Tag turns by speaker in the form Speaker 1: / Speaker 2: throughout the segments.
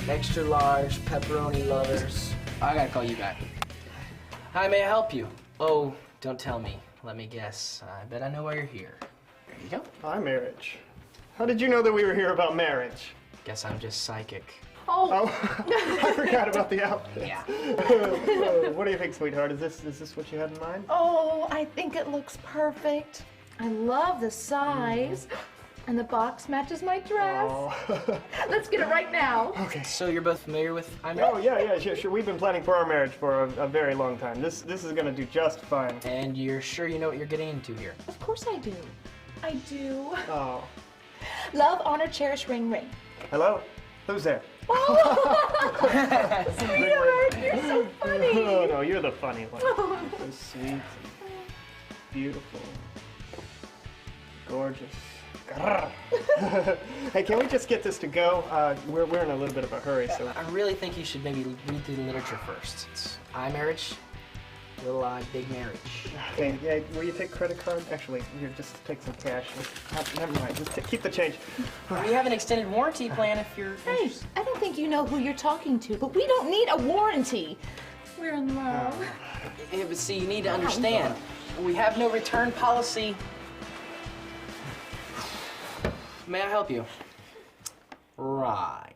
Speaker 1: extra large pepperoni lovers. I gotta call you back. Hi, may I help you? Oh, don't tell me. Let me guess. I bet I know why you're here. There you go.
Speaker 2: iMARRIAGE. How did you know that we were here about marriage?
Speaker 1: Guess I'm just psychic.
Speaker 2: Oh, I forgot about the outfit.
Speaker 1: Yeah.
Speaker 2: What do you think, sweetheart? Is this what you had in mind?
Speaker 3: Oh, I think it looks perfect. I love the size. And the box matches my dress.
Speaker 2: Oh.
Speaker 3: Let's get it right now.
Speaker 2: Okay.
Speaker 1: So you're both familiar with iMARRIAGE?
Speaker 2: Oh, yeah, sure. We've been planning for our marriage for a very long time. This is gonna do just fine.
Speaker 1: And you're sure you know what you're getting into here?
Speaker 3: Of course I do. I do.
Speaker 2: Oh.
Speaker 3: Love, honor, cherish, ring, ring.
Speaker 2: Hello? Who's there?
Speaker 3: Sweetheart, you're so funny.
Speaker 2: Oh, no, you're the funny one. So sweet, beautiful, gorgeous. Hey, can we just get this to go? We're in a little bit of a hurry, so.
Speaker 1: I really think you should maybe read through the literature first. It's iMARRIAGE, little I, big marriage.
Speaker 2: Okay, yeah, will you take credit card? Actually, here, just take some cash. Never mind, just keep the change.
Speaker 1: We have an extended warranty plan if you're
Speaker 3: Hey, I don't think you know who you're talking to, but we don't need a warranty. We're in love.
Speaker 1: Yeah, but see, you need to understand, we have no return policy. May I help you? Right.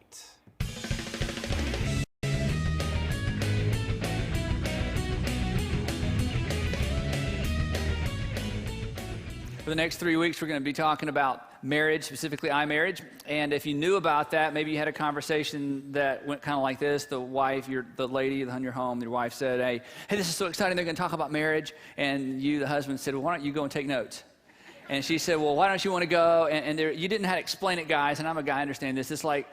Speaker 4: For the next 3 weeks, we're going to be talking about marriage, specifically iMARRIAGE. And if you knew about that, maybe you had a conversation that went kind of like this. The wife, the lady in your home, your wife said, hey, this is so exciting, they're going to talk about marriage. And you, the husband, said, well, why don't you go and take notes? And she said, well, why don't you want to go? And you didn't know how to explain it, guys, and I'm a guy, I understand this. It's like,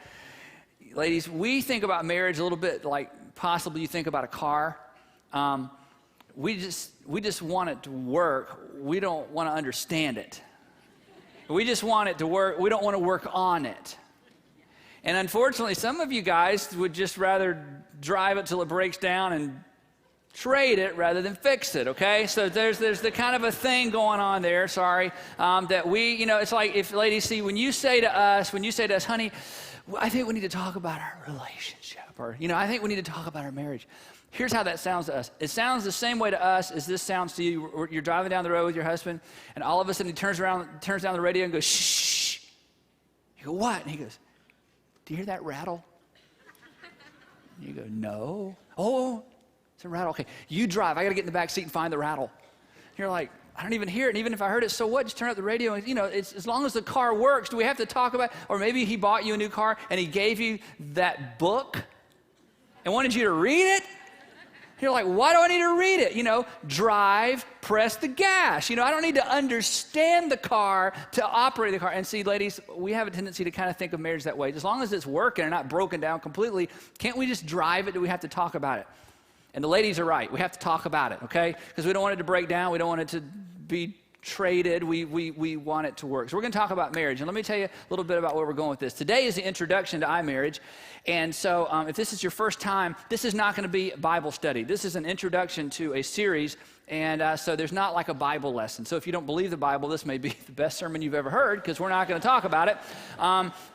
Speaker 4: ladies, we think about marriage a little bit like possibly you think about a car. We just want it to work. We don't want to understand it. We just want it to work. We don't want to work on it. And unfortunately, some of you guys would just rather drive it till it breaks down and trade it rather than fix it, okay? So there's the kind of a thing going on there, that we, it's like if ladies see, when you say to us, honey, I think we need to talk about our relationship, or, I think we need to talk about our marriage. Here's how that sounds to us. It sounds the same way to us as this sounds to you. You're driving down the road with your husband, and all of a sudden he turns down the radio and goes, shh. You go, what? And he goes, do you hear that rattle? And you go, no. Oh, it's a rattle. Okay, you drive. I got to get in the back seat and find the rattle. You're like, I don't even hear it. And even if I heard it, so what? Just turn up the radio. And, it's, as long as the car works, do we have to talk about it? Or maybe he bought you a new car and he gave you that book and wanted you to read it. You're like, why do I need to read it? Drive, press the gas. I don't need to understand the car to operate the car. And see, ladies, we have a tendency to kind of think of marriage that way. As long as it's working and not broken down completely, can't we just drive it? Do we have to talk about it? And the ladies are right. We have to talk about it, okay? Because we don't want it to break down. We don't want it to be traded. We want it to work. So we're going to talk about marriage. And let me tell you a little bit about where we're going with this. Today is the introduction to iMARRIAGE. And so if this is your first time, this is not going to be a Bible study. This is an introduction to a series. And so there's not like a Bible lesson. So if you don't believe the Bible, this may be the best sermon you've ever heard, because we're not going to talk about it.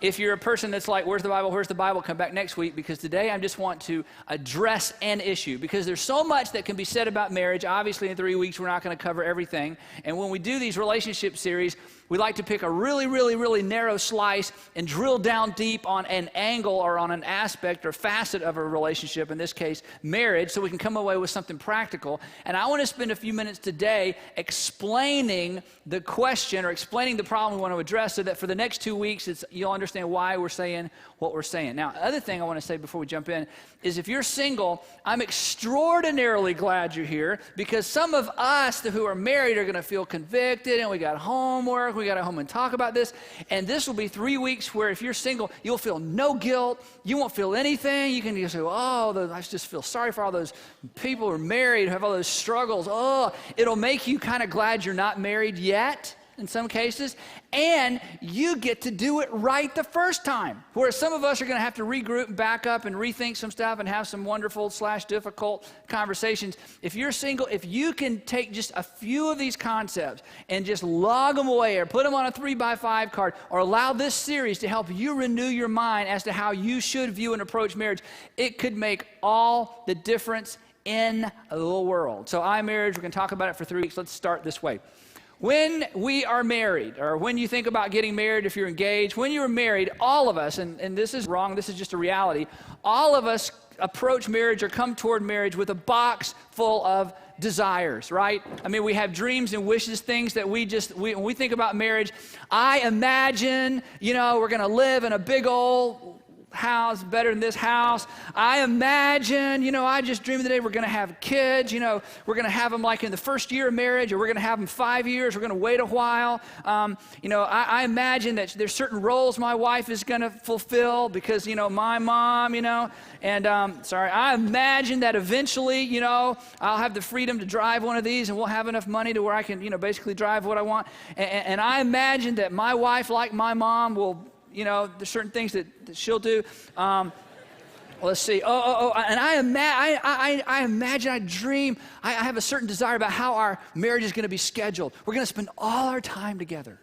Speaker 4: If you're a person that's like, where's the Bible? Where's the Bible? Come back next week, because today I just want to address an issue, because there's so much that can be said about marriage. Obviously, in 3 weeks, we're not going to cover everything. And when we do these relationship series, we like to pick a really, really, really narrow slice and drill down deep on an angle or on an aspect or facet of a relationship, in this case, marriage, so we can come away with something practical. And I want to spend a few minutes today explaining the question or explaining the problem we want to address, so that for the next 2 weeks, you'll understand why we're saying what we're saying. Now, other thing I want to say before we jump in is, if you're single, I'm extraordinarily glad you're here, because some of us who are married are going to feel convicted, and we got homework, we got to home and talk about this. And this will be 3 weeks where, if you're single, you'll feel no guilt. You won't feel anything. You can just say, I just feel sorry for all those people who are married, who have all those struggles. It'll make you kind of glad you're not married yet. in some cases, and you get to do it right the first time. Whereas some of us are going to have to regroup and back up and rethink some stuff and have some wonderful / difficult conversations. If you're single, if you can take just a few of these concepts and just log them away or put them on a 3x5 card, or allow this series to help you renew your mind as to how you should view and approach marriage, it could make all the difference in the world. So iMarriage, we're going to talk about it for 3 weeks. Let's start this way. When we are married, or when you think about getting married, if you're engaged, when you're married, all of us, and this is wrong, this is just a reality, all of us approach marriage or come toward marriage with a box full of desires, right? I mean, we have dreams and wishes, things that when we think about marriage, I imagine, we're going to live in a big old house, better than this house. I imagine, I just dream of the day we're going to have kids, we're going to have them like in the first year of marriage, or we're going to have them 5 years, we're going to wait a while. I imagine that there's certain roles my wife is going to fulfill because, my mom, I imagine that eventually, I'll have the freedom to drive one of these and we'll have enough money to where I can, basically drive what I want. And I imagine that my wife, like my mom, will, there's certain things that she'll do. Let's see. And I imagine, I dream, I have a certain desire about how our marriage is going to be scheduled. We're going to spend all our time together.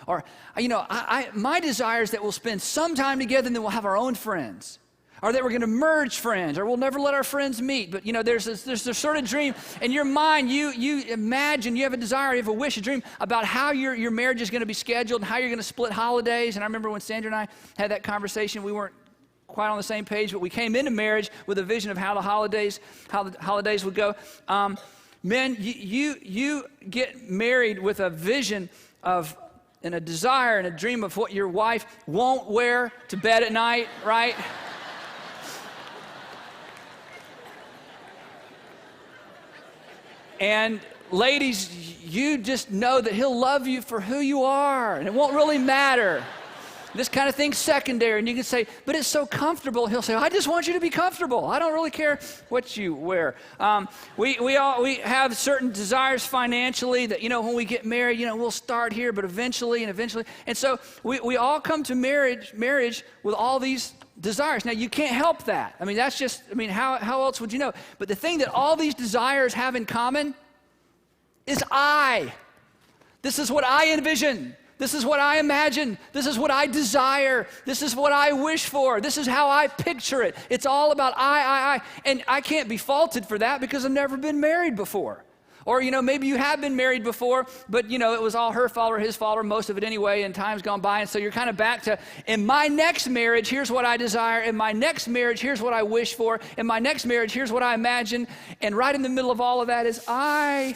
Speaker 4: Or, my desire is that we'll spend some time together and then we'll have our own friends. Or that we're going to merge friends, or we'll never let our friends meet. But, there's this sort of dream. In your mind, you imagine, you have a desire, you have a wish, a dream about how your marriage is going to be scheduled and how you're going to split holidays. And I remember when Sandra and I had that conversation, we weren't quite on the same page, but we came into marriage with a vision of how the holidays would go. Men, you get married with a vision of, and a desire and a dream of what your wife won't wear to bed at night, right? And ladies, you just know that he'll love you for who you are, and it won't really matter. This kind of thing's secondary, and you can say, but it's so comfortable. He'll say, I just want you to be comfortable. I don't really care what you wear. We have certain desires financially that, when we get married, we'll start here, but eventually. And so we all come to marriage with all these desires. Now, you can't help that. I mean, that's just, how else would you know? But the thing that all these desires have in common is I. This is what I envision. This is what I imagine. This is what I desire. This is what I wish for. This is how I picture it. It's all about I. And I can't be faulted for that because I've never been married before. Or, maybe you have been married before, but, it was all her fault or his fault or most of it anyway, and time's gone by. And so you're kind of back to, in my next marriage, here's what I desire. In my next marriage, here's what I wish for. In my next marriage, here's what I imagine. And right in the middle of all of that is I.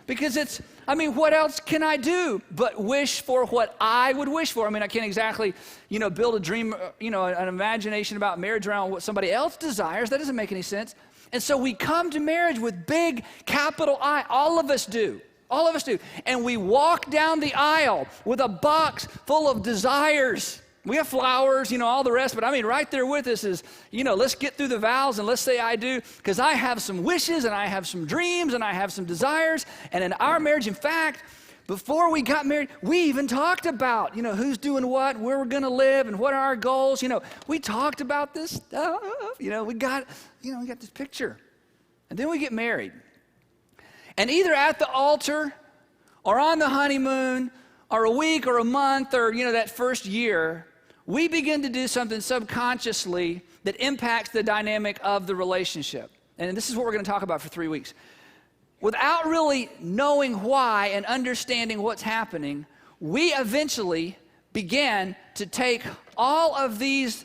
Speaker 4: Because what else can I do but wish for what I would wish for? I can't exactly, build a dream, an imagination about marriage around what somebody else desires. That doesn't make any sense. And so we come to marriage with big capital I. All of us do. All of us do. And we walk down the aisle with a box full of desires. We have flowers, all the rest, but right there with us is, let's get through the vows and let's say I do, because I have some wishes and I have some dreams and I have some desires. And in our marriage, in fact, before we got married, we even talked about, who's doing what, where we're going to live, and what are our goals. We talked about this stuff. We got this picture. And then we get married. And either at the altar or on the honeymoon or a week or a month or, that first year, we begin to do something subconsciously that impacts the dynamic of the relationship. And this is what we're going to talk about for 3 weeks. Without really knowing why and understanding what's happening, we eventually began to take all of these,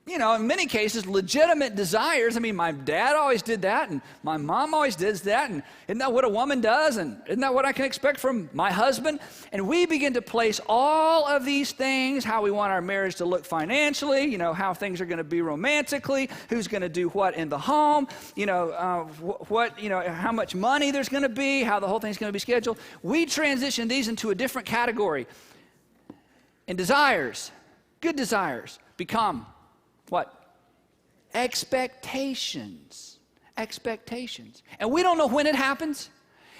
Speaker 4: in many cases, legitimate desires. My dad always did that, and my mom always does that, and isn't that what a woman does, and isn't that what I can expect from my husband? And we begin to place all of these things, how we want our marriage to look financially, how things are going to be romantically, who's going to do what in the home, how much money there's going to be, how the whole thing's going to be scheduled. We transition these into a different category. And desires, good desires, become what? Expectations. And we don't know when it happens.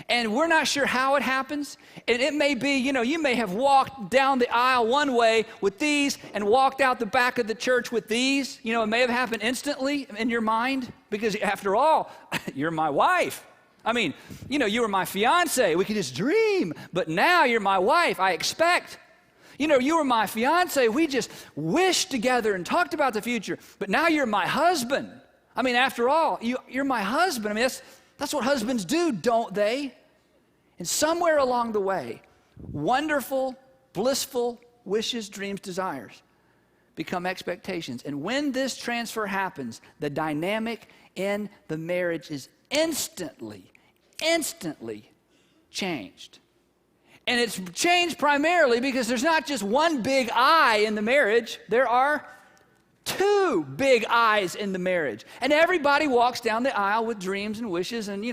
Speaker 4: And we're not sure how it happens. And it may be, you may have walked down the aisle one way with these and walked out the back of the church with these. It may have happened instantly in your mind because, after all, you're my wife. I mean, you were my fiance. We could just dream. But now you're my wife. I expect. You were my fiance. We just wished together and talked about the future. But now you're my husband. I mean, after all, you're my husband. I mean, that's what husbands do, don't they? And somewhere along the way, wonderful, blissful wishes, dreams, desires become expectations. And when this transfer happens, the dynamic in the marriage is instantly changed. And it's changed primarily because there's not just one big I in the marriage. There are two big I's in the marriage. And everybody walks down the aisle with dreams and wishes, and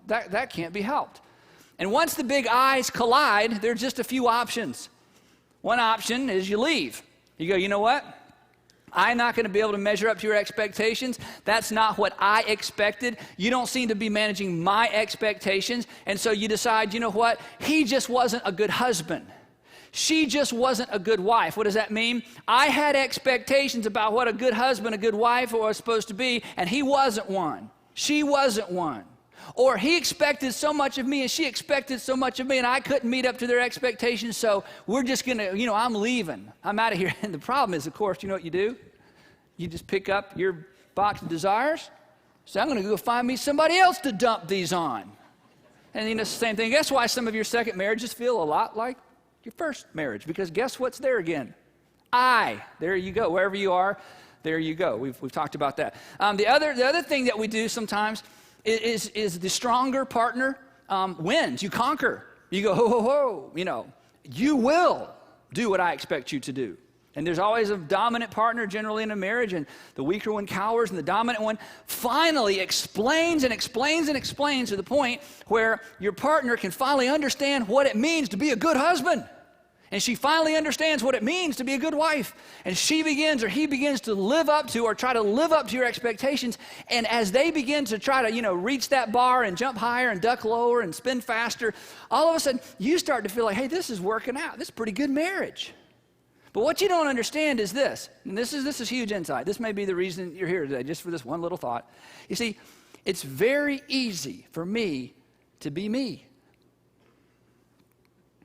Speaker 4: that can't be helped. And once the big I's collide, there are just a few options. One option is you leave. You go, you know what? I'm not going to be able to measure up to your expectations. That's not what I expected. You don't seem to be managing my expectations. And so you decide, you know what? He just wasn't a good husband. She just wasn't a good wife. What does that mean? I had expectations about what a good husband, a good wife was supposed to be, and he wasn't one. She wasn't one. Or he expected so much of me and she expected so much of me, and I couldn't meet up to their expectations, so we're just going to, I'm leaving. I'm out of here. And the problem is, of course, you know what you do? You just pick up your box of desires. So I'm going to go find me somebody else to dump these on. And it's the same thing. Guess why some of your second marriages feel a lot like your first marriage? Because guess what's there again? There you go. Wherever you are, there you go. We've talked about that. The other thing that we do sometimes is the stronger partner wins. You conquer. You go, ho, ho, ho. You will do what I expect you to do. And there's always a dominant partner generally in a marriage, and the weaker one cowers, and the dominant one finally explains and explains and explains to the point where your partner can finally understand what it means to be a good husband. And she finally understands what it means to be a good wife. And she begins, or he begins, to live up to, or try to live up to your expectations. And as they begin to try to, reach that bar and jump higher and duck lower and spin faster, all of a sudden you start to feel like, hey, this is working out. This is a pretty good marriage. But what you don't understand is this, and this is huge insight. This may be the reason you're here today, just for this one little thought. You see, it's very easy for me to be me.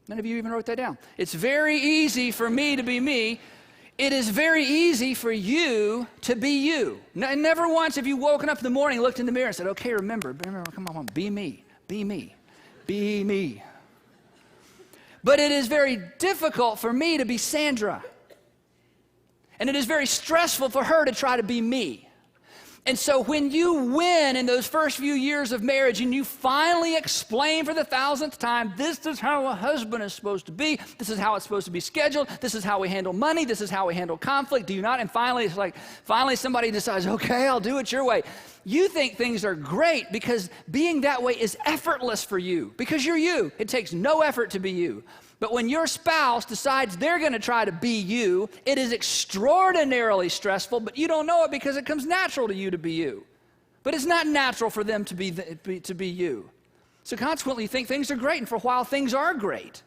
Speaker 4: None of you even wrote that down. It's very easy for me to be me. It is very easy for you to be you. Never once have you woken up in the morning, looked in the mirror and said, okay, remember, come on, be me, be me, be me. But it is very difficult for me to be Sandra. And it is very stressful for her to try to be me. And so when you win in those first few years of marriage and you finally explain for the 1,000th time, this is how a husband is supposed to be, this is how it's supposed to be scheduled, this is how we handle money, this is how we handle conflict, do you not? And finally, finally somebody decides, okay, I'll do it your way. You think things are great because being that way is effortless for you, because you're you. It takes no effort to be you. But when your spouse decides they're going to try to be you, it is extraordinarily stressful, but you don't know it because it comes natural to you to be you. But it's not natural for them to be you. So consequently, you think things are great, and for a while, things are great.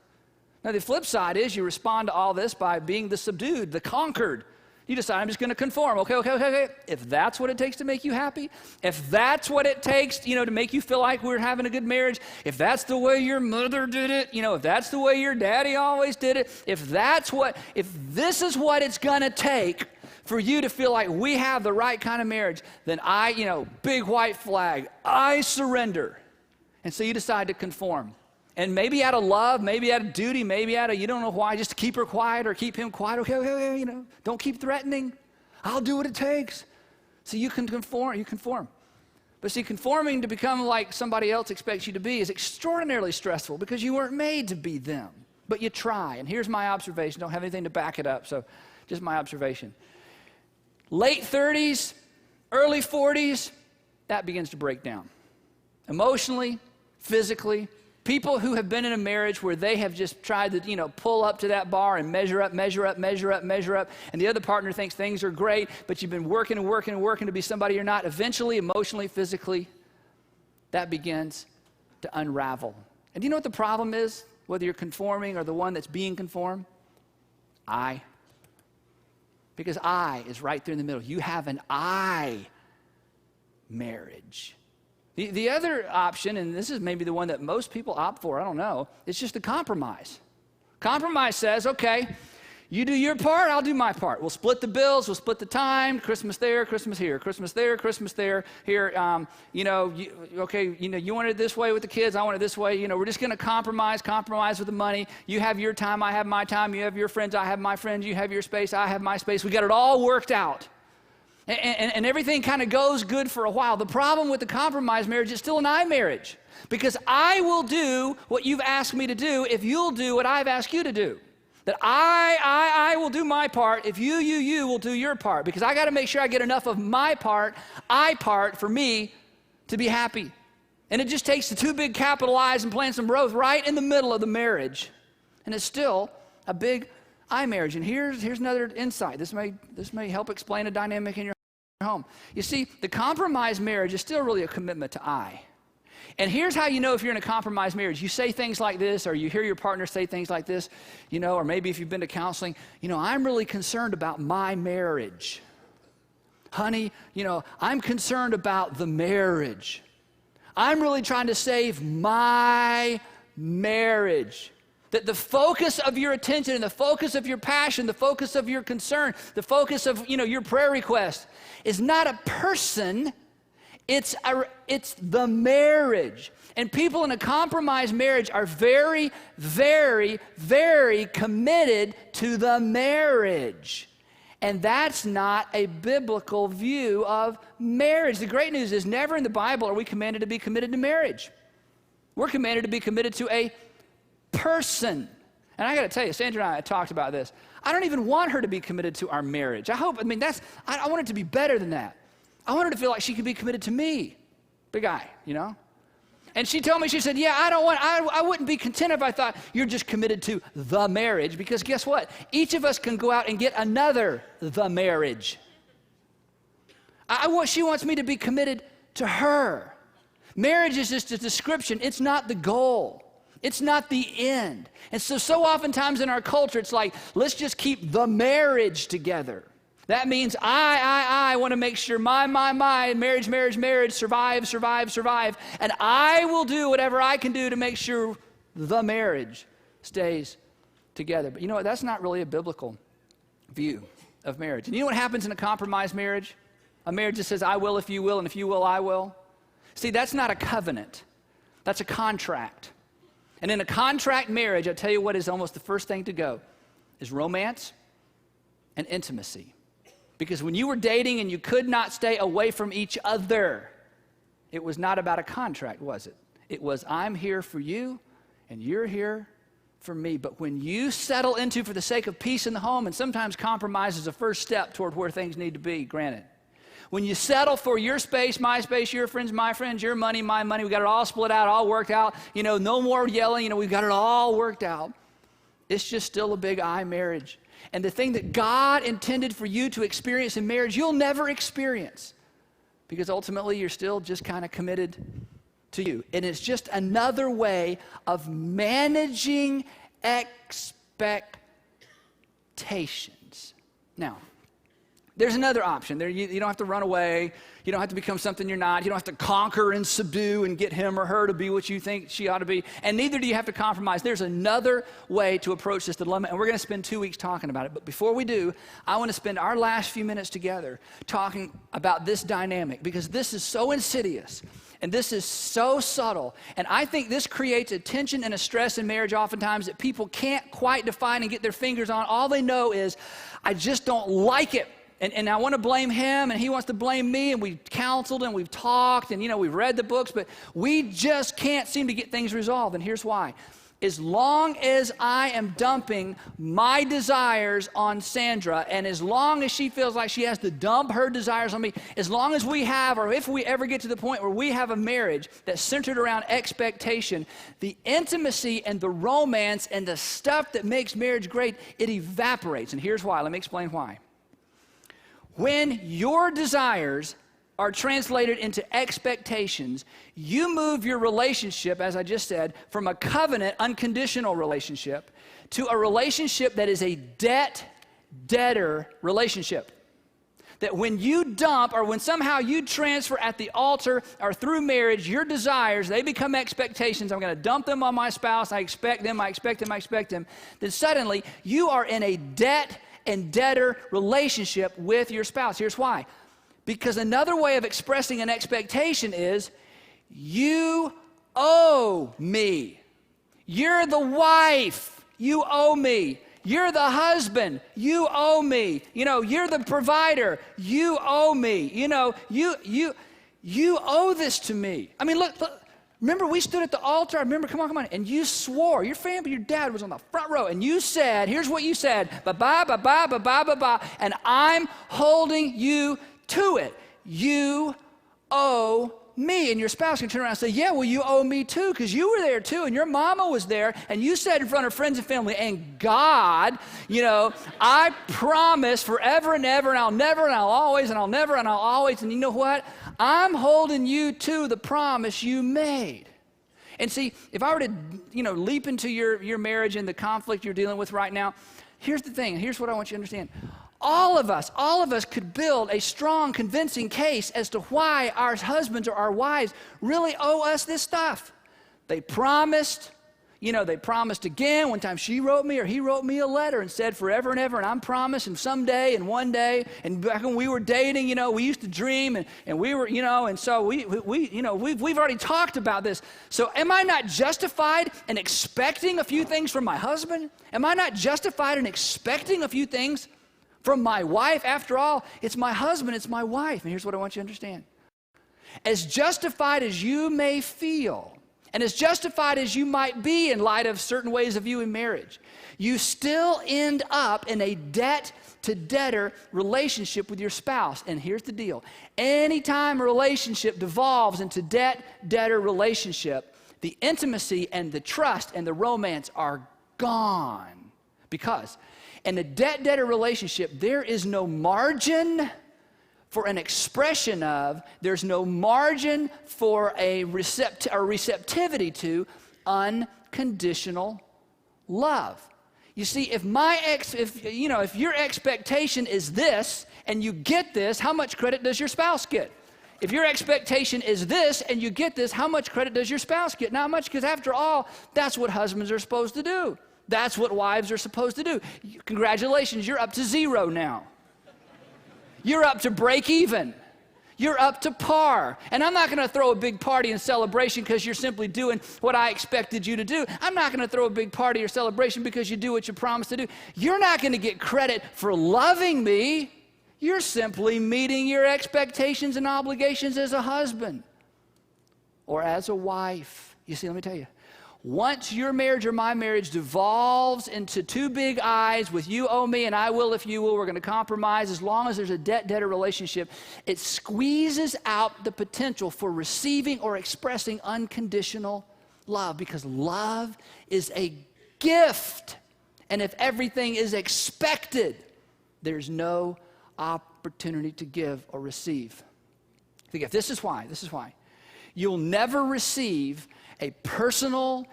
Speaker 4: Now, the flip side is you respond to all this by being the subdued, the conquered. You decide, I'm just going to conform. Okay. If that's what it takes to make you happy, if that's what it takes, to make you feel like we're having a good marriage, if that's the way your mother did it, if that's the way your daddy always did it, if this is what it's going to take for you to feel like we have the right kind of marriage, then big white flag, I surrender. And so you decide to conform. And maybe out of love, maybe out of duty, maybe out of, you don't know why, just to keep her quiet or keep him quiet. Okay, don't keep threatening. I'll do what it takes. So you can conform. But see, conforming to become like somebody else expects you to be is extraordinarily stressful because you weren't made to be them. But you try. And here's my observation. Don't have anything to back it up, so just my observation. Late 30s, early 40s, that begins to break down. Emotionally, physically. People who have been in a marriage where they have just tried to, pull up to that bar and measure up, and the other partner thinks things are great, but you've been working to be somebody you're not. Eventually, emotionally, physically, that begins to unravel. And do you know what the problem is, whether you're conforming or the one that's being conformed? I. Because I is right there in the middle. You have an I marriage. The other option, and this is maybe the one that most people opt for, I don't know, it's just a compromise. Compromise says, okay, you do your part, I'll do my part. We'll split the bills, we'll split the time, Christmas there, Christmas here, Christmas there, Christmas there, here, you want it this way with the kids, I want it this way, we're just going to compromise with the money. You have your time, I have my time, you have your friends, I have my friends, you have your space, I have my space. We got it all worked out. And everything kind of goes good for a while. The problem with the compromise marriage is still an I marriage, because I will do what you've asked me to do if you'll do what I've asked you to do. That I will do my part if you will do your part, because I got to make sure I get enough of my part, I part, for me to be happy. And it just takes the two big capital I's and plant some growth right in the middle of the marriage. And it's still a big I marriage. And here's another insight. This may help explain a dynamic in your home. You see, the compromise marriage is still really a commitment to I. And here's how you know if you're in a compromised marriage. You say things like this, or you hear your partner say things like this, or maybe if you've been to counseling, I'm really concerned about my marriage. Honey, I'm concerned about the marriage. I'm really trying to save my marriage. That the focus of your attention and the focus of your passion, the focus of your concern, the focus of, your prayer request is not a person. It's the marriage. And people in a compromised marriage are very, very, very committed to the marriage. And that's not a biblical view of marriage. The great news is never in the Bible are we commanded to be committed to marriage. We're commanded to be committed to a person. And I got to tell you, Sandra and I talked about this. I don't even want her to be committed to our marriage. I want it to be better than that. I want her to feel like she could be committed to me. Big I, And she told me, she said, yeah, I wouldn't be content if I thought you're just committed to the marriage, because guess what? Each of us can go out and get another the marriage. She wants me to be committed to her. Marriage is just a description. It's not the goal. It's not the end. And so oftentimes in our culture, it's like, let's just keep the marriage together. That means I want to make sure my marriage survives. And I will do whatever I can do to make sure the marriage stays together. But you know what? That's not really a biblical view of marriage. And you know what happens in a compromised marriage? A marriage that says, I will if you will, and if you will, I will. See, that's not a covenant. That's a contract. And in a contract marriage, I tell you what is almost the first thing to go is romance and intimacy. Because when you were dating and you could not stay away from each other, it was not about a contract, was it? It was, I'm here for you and you're here for me. But when you settle into, for the sake of peace in the home, and sometimes compromise is a first step toward where things need to be, granted. When you settle for your space, my space, your friends, my friends, your money, my money, we got it all split out, all worked out, no more yelling, we've got it all worked out. It's just still a big I marriage. And the thing that God intended for you to experience in marriage, you'll never experience. Because ultimately, you're still just kind of committed to you. And it's just another way of managing expectations. Now, there's another option. You don't have to run away. You don't have to become something you're not. You don't have to conquer and subdue and get him or her to be what you think she ought to be. And neither do you have to compromise. There's another way to approach this dilemma, and we're going to spend 2 weeks talking about it. But before we do, I want to spend our last few minutes together talking about this dynamic, because this is so insidious, and this is so subtle. And I think this creates a tension and a stress in marriage oftentimes that people can't quite define and get their fingers on. All they know is, I just don't like it. And I want to blame him, and he wants to blame me, and we've counseled, and we've talked, and, we've read the books, but we just can't seem to get things resolved. And here's why. As long as I am dumping my desires on Sandra, and as long as she feels like she has to dump her desires on me, as long as we have, or if we ever get to the point where we have a marriage that's centered around expectation, the intimacy and the romance and the stuff that makes marriage great, it evaporates. And here's why. Let me explain why. When your desires are translated into expectations, you move your relationship, as I just said, from a covenant, unconditional relationship to a relationship that is a debt-debtor relationship. That when you dump or when somehow you transfer at the altar or through marriage, your desires, they become expectations. I'm going to dump them on my spouse. I expect them. Then suddenly you are in a debt and debtor relationship with your spouse. Here's why. Because another way of expressing an expectation is, you owe me. You're the wife. You owe me. You're the husband. You owe me. You're the provider. You owe me. You owe this to me. I mean, look. Remember, we stood at the altar. I remember, come on. And you swore. Your family, your dad was on the front row. And you said, here's what you said. Ba-ba, ba-ba, ba-ba, ba-ba. And I'm holding you to it. You owe me. And your spouse can turn around and say, yeah, well, you owe me too, because you were there too, and your mama was there, and you said in front of friends and family, and God, I promise forever and ever, and I'll never, and I'll always, and I'll never, and I'll always, and you know what? I'm holding you to the promise you made. And see, if I were to, leap into your marriage and the conflict you're dealing with right now, here's the thing, here's what I want you to understand. All of us could build a strong, convincing case as to why our husbands or our wives really owe us this stuff. They promised again. One time she wrote me or he wrote me a letter and said forever and ever, and I'm promising someday and one day. And back when we were dating, we used to dream and we were, and so we've already talked about this. So am I not justified in expecting a few things from my husband? Am I not justified in expecting a few things from my wife? After all, it's my husband, it's my wife. And here's what I want you to understand. As justified as you may feel, and as justified as you might be in light of certain ways of viewing marriage, you still end up in a debt-to-debtor relationship with your spouse. And here's the deal. Anytime a relationship devolves into debt-debtor relationship, the intimacy and the trust and the romance are gone. Because in a debt-debtor relationship, there is no margin for an expression of, there's no margin for a receptivity to unconditional love. You see, if your expectation is this and you get this, how much credit does your spouse get? If your expectation is this and you get this, how much credit does your spouse get? Not much, because after all, that's what husbands are supposed to do. That's what wives are supposed to do. Congratulations, you're up to zero now. You're up to break even. You're up to par. And I'm not going to throw a big party and celebration because you're simply doing what I expected you to do. I'm not going to throw a big party or celebration because you do what you promised to do. You're not going to get credit for loving me. You're simply meeting your expectations and obligations as a husband or as a wife. You see, let me tell you. Once your marriage or my marriage devolves into two big I's with you owe me and I will if you will, we're going to compromise. As long as there's a debt-debtor relationship, it squeezes out the potential for receiving or expressing unconditional love, because love is a gift. And if everything is expected, there's no opportunity to give or receive the gift. This is why. You'll never receive a personal,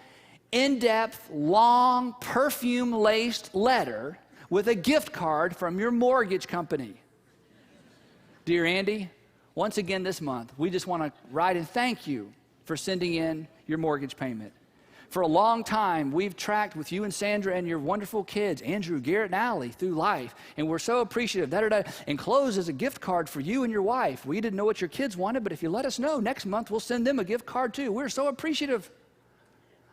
Speaker 4: in-depth, long, perfume-laced letter with a gift card from your mortgage company. Dear Andy, once again this month, we just want to write and thank you for sending in your mortgage payment. For a long time, we've tracked with you and Sandra and your wonderful kids, Andrew, Garrett, and Allie, through life, and we're so appreciative. Enclosed as a gift card for you and your wife. We didn't know what your kids wanted, but if you let us know, next month we'll send them a gift card too. We're so appreciative.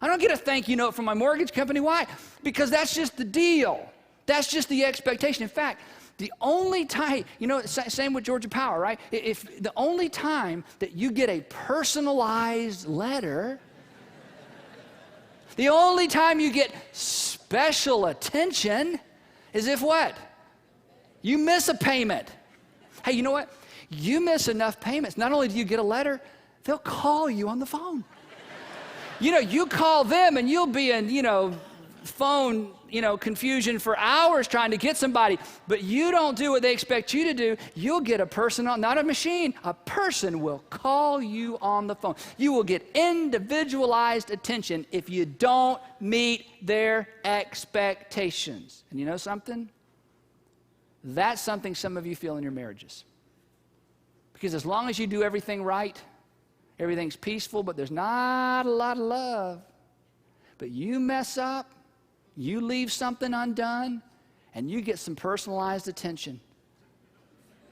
Speaker 4: I don't get a thank you note from my mortgage company. Why? Because that's just the deal. That's just the expectation. In fact, the only time, same with Georgia Power, right? If the only time that you get a personalized letter, the only time you get special attention is if what? You miss a payment. Hey, you know what? You miss enough payments. Not only do you get a letter, they'll call you on the phone. You call them and you'll be in, phone confusion for hours trying to get somebody, but you don't do what they expect you to do, you'll get a person, not a machine, a person will call you on the phone. You will get individualized attention if you don't meet their expectations. And you know something? That's something some of you feel in your marriages. Because as long as you do everything right, everything's peaceful, but there's not a lot of love. But you mess up, you leave something undone, and you get some personalized attention.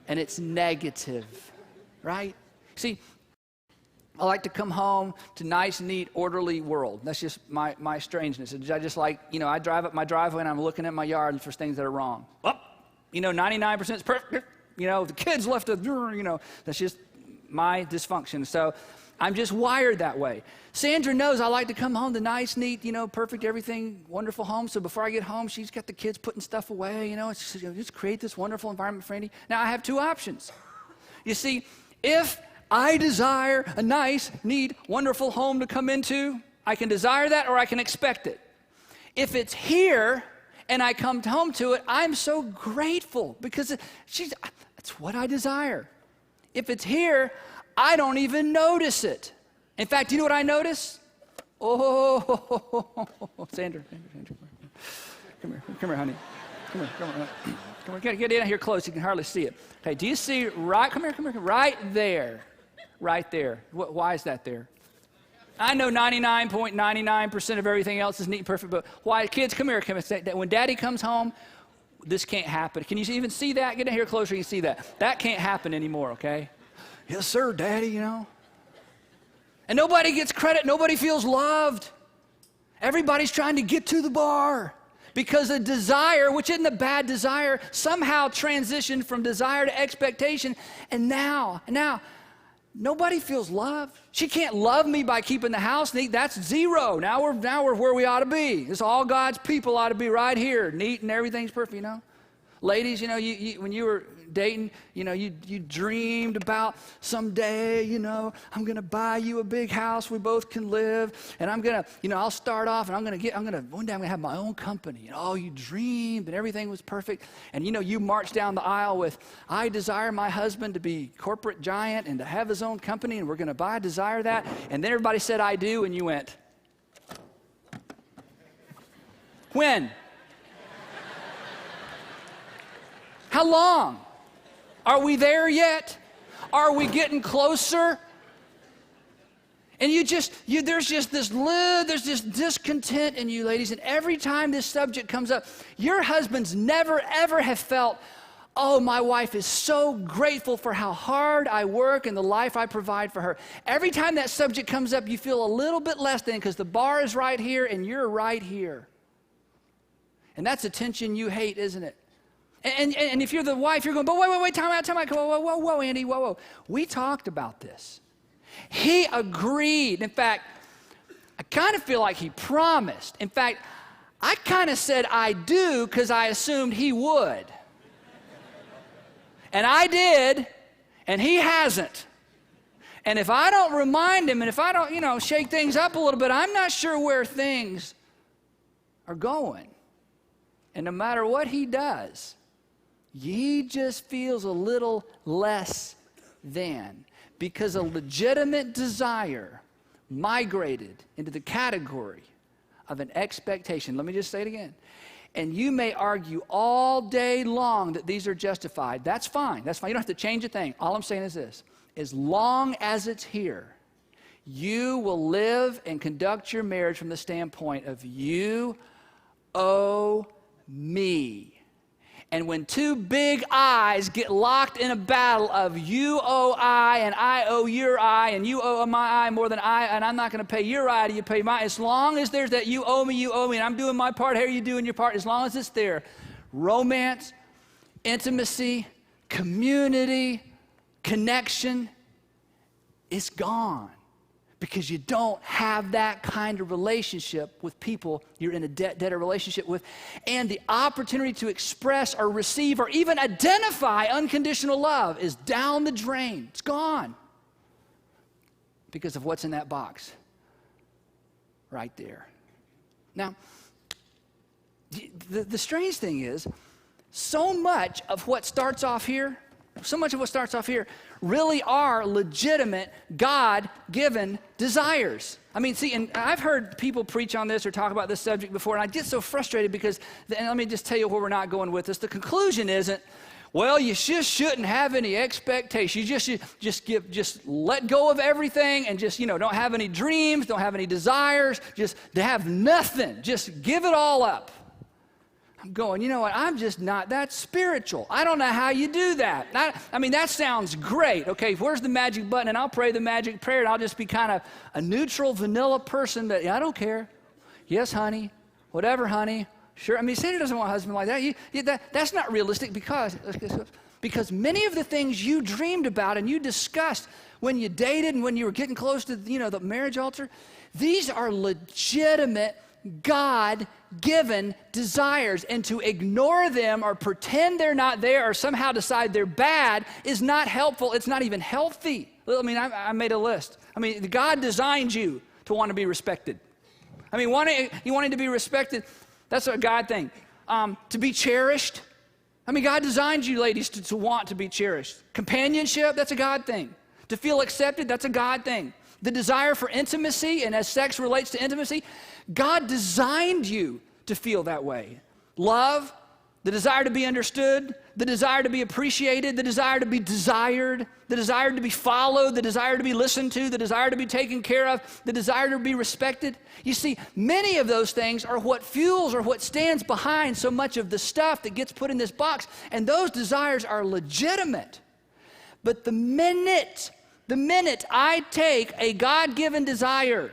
Speaker 4: And it's negative, right? See, I like to come home to nice, neat, orderly world. That's just my strangeness. I just like, I drive up my driveway and I'm looking at my yard for things that are wrong. 99% is perfect. The kids left that's just my dysfunction. So I'm just wired that way. Sandra knows I like to come home to nice, neat, perfect, everything, wonderful home. So before I get home, she's got the kids putting stuff away, it's just create this wonderful environment for Andy. Now I have two options. You see, if I desire a nice, neat, wonderful home to come into, I can desire that or I can expect it. If it's here and I come home to it, I'm so grateful because it's what I desire. If it's here, I don't even notice it. In fact, you know what I notice? Sandra, come here, honey. Come here, get in here close. You can hardly see it. Okay, do you see come here, right there. Why is that there? I know 99.99% of everything else is neat and perfect, but why? Kids, come here. When Daddy comes home, this can't happen. Can you even see that? Get in here closer, you can see that. That can't happen anymore, okay? Yes, sir, Daddy, And nobody gets credit. Nobody feels loved. Everybody's trying to get to the bar because a desire, which isn't a bad desire, somehow transitioned from desire to expectation. And now, nobody feels loved. She can't love me by keeping the house neat. That's zero. Now we're where we ought to be. It's all God's people ought to be right here, neat and everything's perfect, Ladies, you when you were dating, you dreamed about someday, I'm going to buy you a big house we both can live, and I'm going to, I'll start off, and one day I'm going to have my own company. And you dreamed, and everything was perfect. And, you marched down the aisle with, I desire my husband to be corporate giant and to have his own company, and we're going to desire that. And then everybody said, I do, and you went, when? How long? Are we there yet? Are we getting closer? And there's just this discontent in you, ladies. And every time this subject comes up, your husbands never, ever have felt, oh, my wife is so grateful for how hard I work and the life I provide for her. Every time that subject comes up, you feel a little bit less than because the bar is right here and you're right here. And that's a tension you hate, isn't it? And if you're the wife, you're going, but wait, time out. Whoa, Andy, whoa. We talked about this. He agreed. In fact, I kind of feel like he promised. In fact, I kind of said I do because I assumed he would. And I did, and he hasn't. And if I don't remind him, and if I don't, shake things up a little bit, I'm not sure where things are going. And no matter what he does, he just feels a little less than because a legitimate desire migrated into the category of an expectation. Let me just say it again. And you may argue all day long that these are justified. That's fine. You don't have to change a thing. All I'm saying is this. As long as it's here, you will live and conduct your marriage from the standpoint of you owe me. And when two big I's get locked in a battle of you owe I and I owe your I and you owe my I more than I and I'm not going to pay your I till you pay mine. As long as there's that you owe me and I'm doing my part, how are you doing your part? As long as it's there, romance, intimacy, community, connection is gone. Because you don't have that kind of relationship with people you're in a debtor relationship with. And the opportunity to express or receive or even identify unconditional love is down the drain. It's gone. Because of what's in that box right there. Now, The strange thing is, so much of what starts off here really are legitimate, God-given desires. I mean, see, and I've heard people preach on this or talk about this subject before, and I get so frustrated because, and let me just tell you where we're not going with this. The conclusion isn't, well, you just shouldn't have any expectations. You just let go of everything and just, don't have any dreams, don't have any desires, just to have nothing. Just give it all up. I'm going, you know what, I'm just not that spiritual. I don't know how you do that. I mean, that sounds great. Okay, where's the magic button? And I'll pray the magic prayer, and I'll just be kind of a neutral, vanilla person that, I don't care. Yes, honey. Whatever, honey. Sure. I mean, Satan doesn't want a husband like that. That's not realistic because many of the things you dreamed about and you discussed when you dated and when you were getting close to, the marriage altar, these are legitimate God-given desires, and to ignore them or pretend they're not there or somehow decide they're bad is not helpful. It's not even healthy. I mean, I made a list. I mean, God designed you to want to be respected. I mean, wanting to be respected, that's a God thing. To be cherished. I mean, God designed you, ladies, to want to be cherished. Companionship, that's a God thing. To feel accepted, that's a God thing. The desire for intimacy, and as sex relates to intimacy, God designed you to feel that way. Love, the desire to be understood, the desire to be appreciated, the desire to be desired, the desire to be followed, the desire to be listened to, the desire to be taken care of, the desire to be respected. You see, many of those things are what fuels or what stands behind so much of the stuff that gets put in this box, and those desires are legitimate. But the minute I take a God-given desire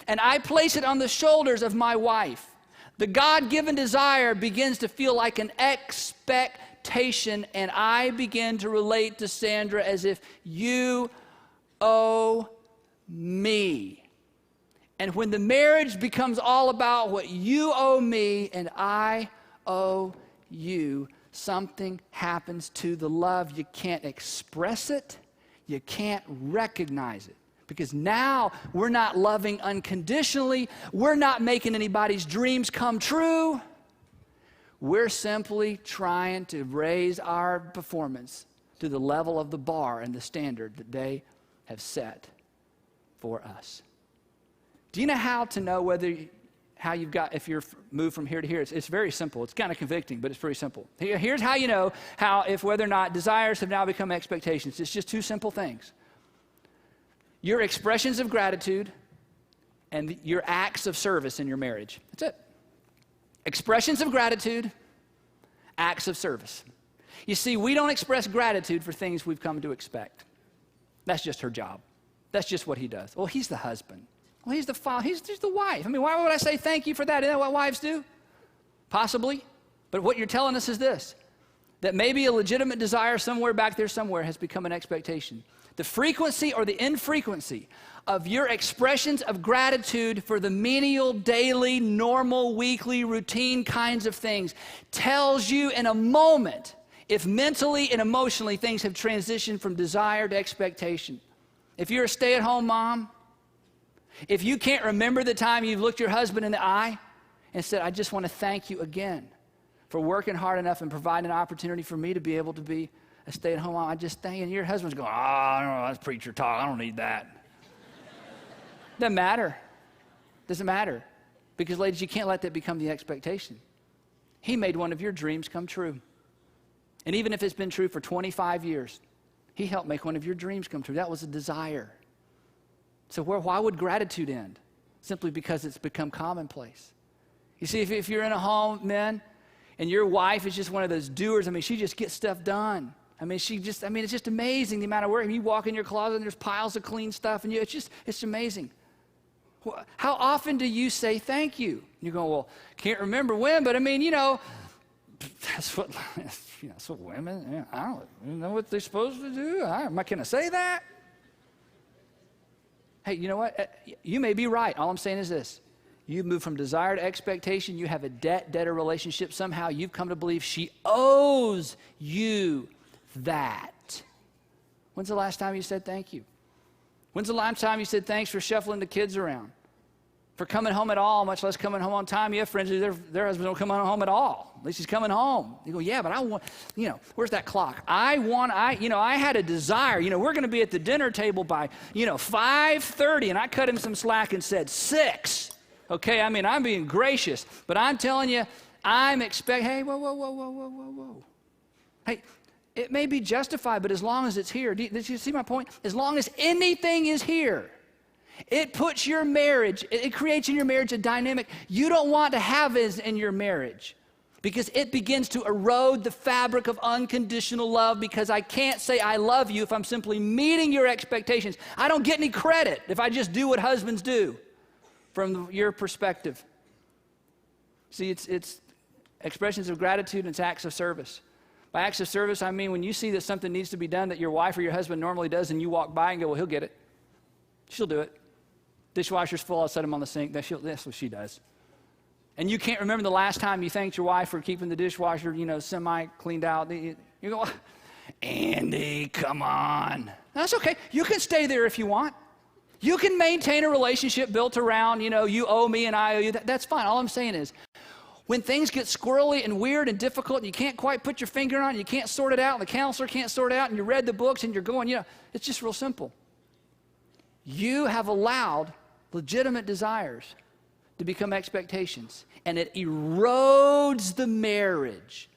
Speaker 4: and I place it on the shoulders of my wife, the God-given desire begins to feel like an expectation, and I begin to relate to Sandra as if you owe me. And when the marriage becomes all about what you owe me and I owe you, something happens to the love. You can't express it. You can't recognize it. Because now we're not loving unconditionally. We're not making anybody's dreams come true. We're simply trying to raise our performance to the level of the bar and the standard that they have set for us. Do you know how to know if you're moved from here to here? It's very simple. It's kind of convicting, but it's pretty simple. Here's how you know whether or not desires have now become expectations. It's just two simple things. Your expressions of gratitude and your acts of service in your marriage. That's it. Expressions of gratitude, acts of service. You see, we don't express gratitude for things we've come to expect. That's just her job. That's just what he does. Well, he's the husband. Well, he's the father. He's the wife. I mean, why would I say thank you for that? Isn't that what wives do? Possibly. But what you're telling us is this, that maybe a legitimate desire somewhere back there somewhere has become an expectation. The frequency or the infrequency of your expressions of gratitude for the menial, daily, normal, weekly, routine kinds of things tells you in a moment if mentally and emotionally things have transitioned from desire to expectation. If you're a stay-at-home mom, if you can't remember the time you've looked your husband in the eye and said, I just want to thank you again for working hard enough and providing an opportunity for me to be able to be a stay-at-home mom, I just thank you. And your husband's going, I don't know, that's preacher talk. I don't need that. Doesn't matter. Doesn't matter. Because, ladies, you can't let that become the expectation. He made one of your dreams come true. And even if it's been true for 25 years, he helped make one of your dreams come true. That was a desire. So why would gratitude end? Simply because it's become commonplace. You see, if you're in a home, men, and your wife is just one of those doers, I mean, she just gets stuff done. I mean, it's just amazing the amount of work. You walk in your closet and there's piles of clean stuff, and it's amazing. How often do you say thank you? You go, well, can't remember when, but I mean, that's what women, I don't know what they're supposed to do. Can I say that? Hey, you know what? You may be right. All I'm saying is this. You've moved from desire to expectation. You have a debtor relationship. Somehow you've come to believe she owes you that. When's the last time you said thank you? When's the last time you said thanks for shuffling the kids around? for coming home at all, much less coming home on time. You have friends who their husbands don't come home at all. At least he's coming home. You go, yeah, but I want, where's that clock? I had a desire. We're going to be at the dinner table by, 5:30, and I cut him some slack and said 6. Okay, I'm being gracious, but I'm telling you, hey, whoa. Hey, it may be justified, but as long as it's here, did you see my point? As long as anything is here, it puts your marriage, it creates in your marriage a dynamic you don't want to have in your marriage, because it begins to erode the fabric of unconditional love, because I can't say I love you if I'm simply meeting your expectations. I don't get any credit if I just do what husbands do from your perspective. See, it's expressions of gratitude and it's acts of service. By acts of service, I mean when you see that something needs to be done that your wife or your husband normally does, and you walk by and go, well, he'll get it. She'll do it. Dishwasher's full, I'll set him on the sink. That's what she does. And you can't remember the last time you thanked your wife for keeping the dishwasher, semi-cleaned out. You go, Andy, come on. That's okay. You can stay there if you want. You can maintain a relationship built around, you owe me and I owe you. That's fine. All I'm saying is, when things get squirrely and weird and difficult and you can't quite put your finger on it, you can't sort it out, and the counselor can't sort it out, and you read the books and you're going, it's just real simple. You have allowed legitimate desires to become expectations, and it erodes the marriage.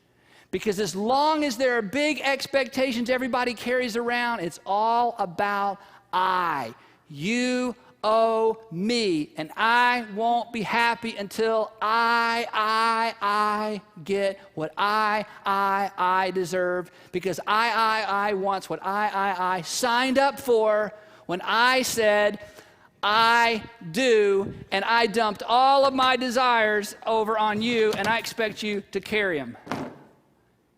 Speaker 4: Because as long as there are big expectations everybody carries around, it's all about I. You owe me, and I won't be happy until I get what I deserve, because I wants what I signed up for when I said I do, and I dumped all of my desires over on you, and I expect you to carry them.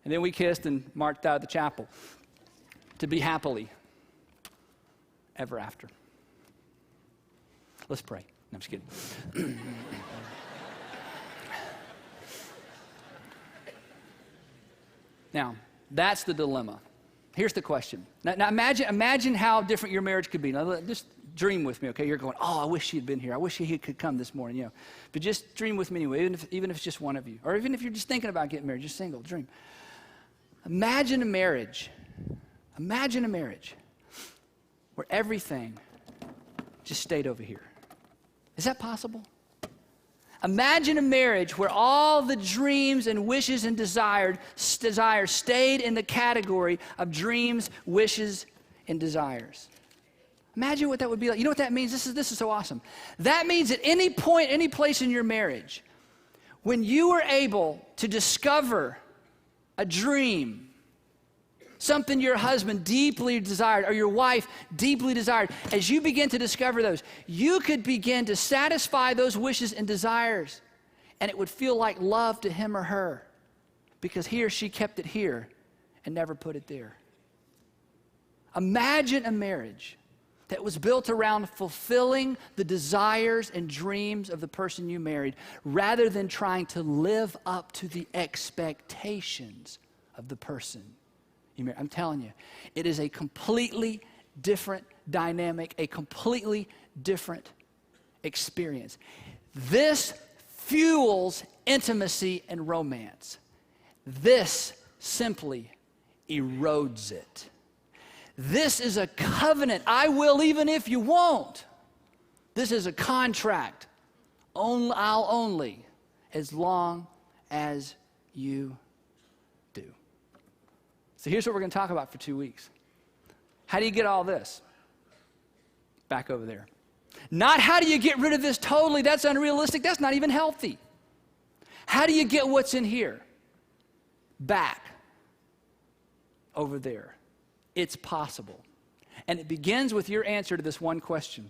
Speaker 4: And then we kissed and marched out of the chapel to be happily ever after. Let's pray. No, I'm just kidding. Now, that's the dilemma. Here's the question. Now imagine how different your marriage could be. Now, just dream with me, okay? You're going, oh, I wish he had been here. I wish he could come this morning, But just dream with me anyway, even if it's just one of you. Or even if you're just thinking about getting married, just single, dream. Imagine a marriage where everything just stayed over here. Is that possible? Imagine a marriage where all the dreams and wishes and desires stayed in the category of dreams, wishes, and desires. Imagine what that would be like. You know what that means? This is so awesome. That means at any point, any place in your marriage, when you were able to discover a dream, something your husband deeply desired or your wife deeply desired, as you begin to discover those, you could begin to satisfy those wishes and desires, and it would feel like love to him or her, because he or she kept it here and never put it there. Imagine a marriage that was built around fulfilling the desires and dreams of the person you married, rather than trying to live up to the expectations of the person you married. I'm telling you, it is a completely different dynamic, a completely different experience. This fuels intimacy and romance. This simply erodes it. This is a covenant. I will even if you won't. This is a contract. I'll only as long as you do. So here's what we're going to talk about for 2 weeks. How do you get all this? Back over there. Not how do you get rid of this totally. That's unrealistic. That's not even healthy. How do you get what's in here? Back over there. It's possible. And it begins with your answer to this one question.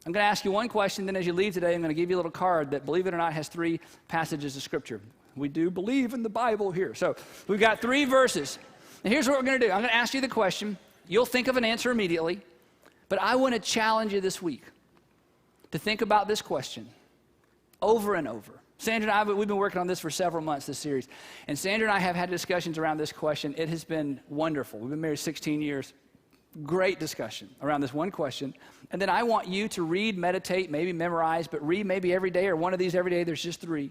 Speaker 4: I'm going to ask you one question, then as you leave today, I'm going to give you a little card that, believe it or not, has 3 passages of Scripture. We do believe in the Bible here. So we've got 3 verses. And here's what we're going to do. I'm going to ask you the question. You'll think of an answer immediately. But I want to challenge you this week to think about this question over and over. Sandra and I, we've been working on this for several months, this series. And Sandra and I have had discussions around this question. It has been wonderful. We've been married 16 years. great discussion around this one question. And then I want you to read, meditate, maybe memorize, but read maybe every day or one of these every day. There's just 3.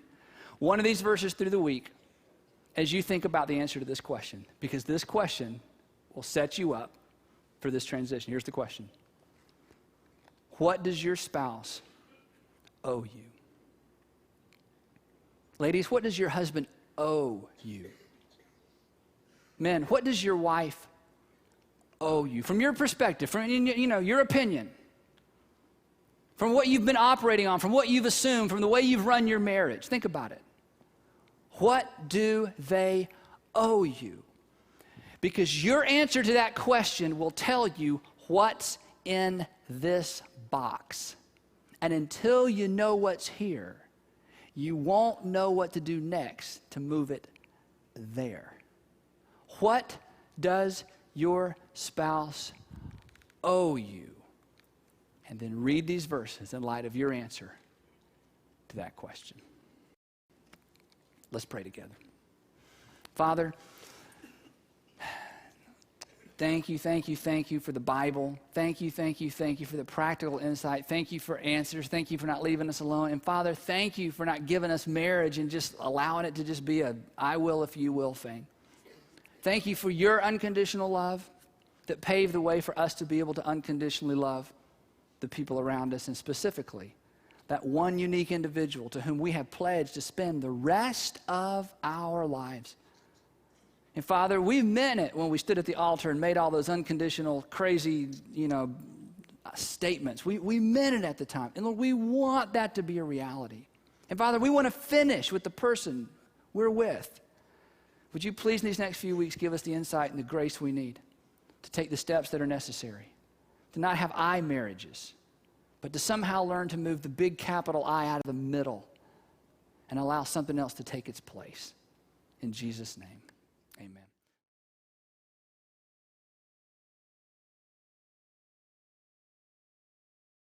Speaker 4: One of these verses through the week as you think about the answer to this question, because this question will set you up for this transition. Here's the question. What does your spouse owe you? Ladies, what does your husband owe you? Men, what does your wife owe you? From your perspective, from your opinion, from what you've been operating on, from what you've assumed, from the way you've run your marriage. Think about it. What do they owe you? Because your answer to that question will tell you what's in this box. And until you know what's here, you won't know what to do next to move it there. What does your spouse owe you? And then read these verses in light of your answer to that question. Let's pray together. Father, thank you for the Bible. Thank you for the practical insight. Thank you for answers. Thank you for not leaving us alone. And Father, thank you for not giving us marriage and just allowing it to just be a I will if you will thing. Thank you for your unconditional love that paved the way for us to be able to unconditionally love the people around us, and specifically that one unique individual to whom we have pledged to spend the rest of our lives. And Father, we meant it when we stood at the altar and made all those unconditional, crazy, statements. We meant it at the time. And Lord, we want that to be a reality. And Father, we want to finish with the person we're with. Would you please in these next few weeks give us the insight and the grace we need to take the steps that are necessary, to not have I marriages, but to somehow learn to move the big capital I out of the middle and allow something else to take its place. In Jesus' name, amen.